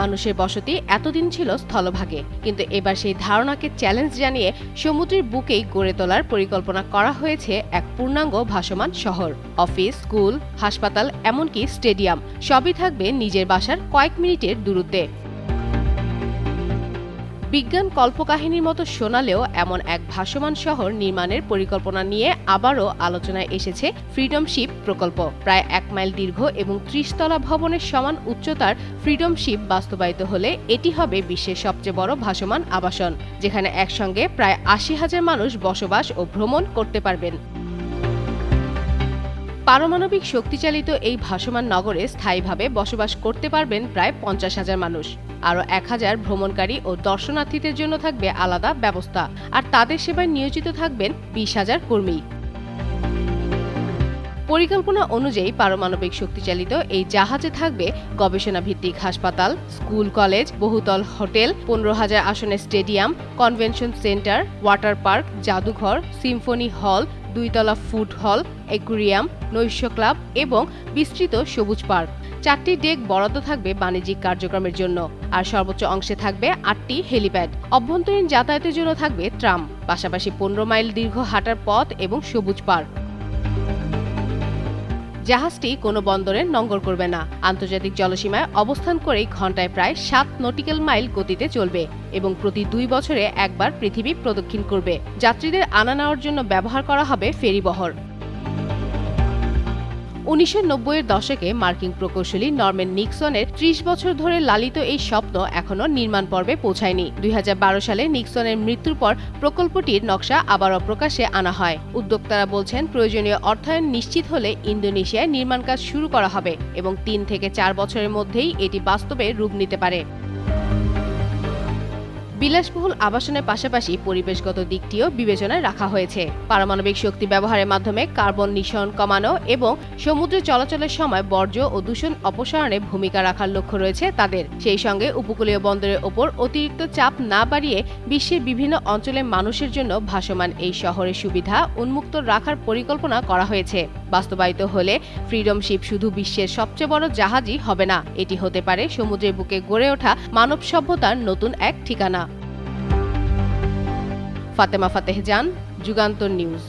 মানুষের বসতি এতদিন ছিল স্থলভাগে, কিন্তু এবার সেই ধারণাকে চ্যালেঞ্জ জানিয়ে সমুদ্রের বুকেই গড়ে তোলার পরিকল্পনা করা হয়েছে এক পূর্ণাঙ্গ ভাসমান শহর। অফিস, স্কুল, হাসপাতাল, এমনকি স্টেডিয়াম সবই থাকবে নিজের বাসার কয়েক মিনিটের দূরত্বে। বিজ্ঞান কল্পকাহিনীর মতো শোনালেও এমন এক ভাসমান শহর নির্মাণের পরিকল্পনা নিয়ে আবারও আলোচনায় এসেছে ফ্রিডম শিপ প্রকল্প। প্রায় 1 মাইল দীর্ঘ এবং 30 তলা ভবনের সমান উচ্চতার ফ্রিডম শিপ বাস্তবায়িত হলে এটি হবে বিশ্বের সবচেয়ে বড় ভাসমান আবাসন, যেখানে একসঙ্গে প্রায় 80,000 মানুষ বসবাস ও ভ্রমণ করতে পারবেন। পারমাণবিক শক্তিচালিত এই ভাসমান নগরে স্থায়ীভাবে বসবাস করতে পারবেন প্রায় 50,000 মানুষ। আরও 1000 ভ্রমণকারী ও দর্শনার্থীদের জন্য থাকবে আলাদা ব্যবস্থা, আর তাদের সেবায় নিয়োজিত থাকবেন 20,000 কর্মী। পরিকল্পনা অনুযায়ী পারমাণবিক শক্তিচালিত এই জাহাজে থাকবে গবেষণাভিত্তিক হাসপাতাল, স্কুল, কলেজ, বহুতল হোটেল, 15,000 আসনের stadium, convention centre, water park, জাদুঘর, সিম্ফনি হল, 2 তলা ফুড হল, অ্যাকুয়ারিয়াম, নৈশ ক্লাব এবং বিস্তৃত সবুজ পার্ক। 4টি ডেক বরাদ্দ থাকবে বাণিজ্যিক কার্যক্রমের জন্য, আর সর্বোচ্চ অংশে থাকবে 8টি হেলিপ্যাড। অভ্যন্তরীণ যাতায়াতের জন্য থাকবে ট্রাম, পাশাপাশি 15 মাইল দীর্ঘ হাঁটার পথ এবং সবুজ পার্ক। জাহাজটি কোনো বন্দরে নোঙর করবে না। আন্তর্জাতিক জলসীমায় অবস্থান করেই ঘন্টায় প্রায় 7 নটিক্যাল মাইল গতিতে চলবে এবং প্রতি 2 বছরে একবার পৃথিবী প্রদক্ষিণ করবে। যাত্রীদের আনা নেওয়ার জন্য ব্যবহার করা হবে ফেরিবহর। 1990-এর দশকে মার্কিন প্রকৌশলী নরম্যান নিক্সনের 30 বছর ধরে লালিত এই স্বপ্ন এখনো নির্মাণ পর্বে পৌঁছায়নি। 2012 সালে নিক্সনের মৃত্যুর পর প্রকল্পটির নকশা আবারও প্রকাশ্যে আনা হয়। উদ্যোক্তারা বলছেন, প্রয়োজনীয় অর্থায়ন নিশ্চিত হলে ইন্দোনেশিয়ায় নির্মাণ কাজ শুরু করা হবে এবং 3 থেকে 4 বছরের মধ্যেই এটি বাস্তবে রূপ নিতে পারে। বিলাসবহুল আবাসনের পাশাপাশি পরিবেশগত দিকটিও বিবেচনায় রাখা হয়েছে। পারমাণবিক শক্তি ব্যবহারের মাধ্যমে কার্বন নিঃসরণ কমানো এবং সমুদ্রে চলাচলের সময় বর্জ্য ও দূষণ অপসারণে ভূমিকা রাখার লক্ষ্য রয়েছে তাদের। সেই সঙ্গে উপকূলীয় বন্দরের ওপর অতিরিক্ত চাপ না বাড়িয়ে বিশ্বের বিভিন্ন অঞ্চলের মানুষের জন্য ভাসমান এই শহরের সুবিধা উন্মুক্ত রাখার পরিকল্পনা করা হয়েছে। বাস্তবায়িত হলে ফ্রিডম শিপ শুধু বিশ্বের সবচেয়ে বড় জাহাজই হবে না, এটি হতে পারে সমুদ্রের বুকে গড়ে ওঠা মানব সভ্যতার নতুন এক ঠিকানা। ফাতেমা ফাতেহ জান, যুগান্তর নিউজ।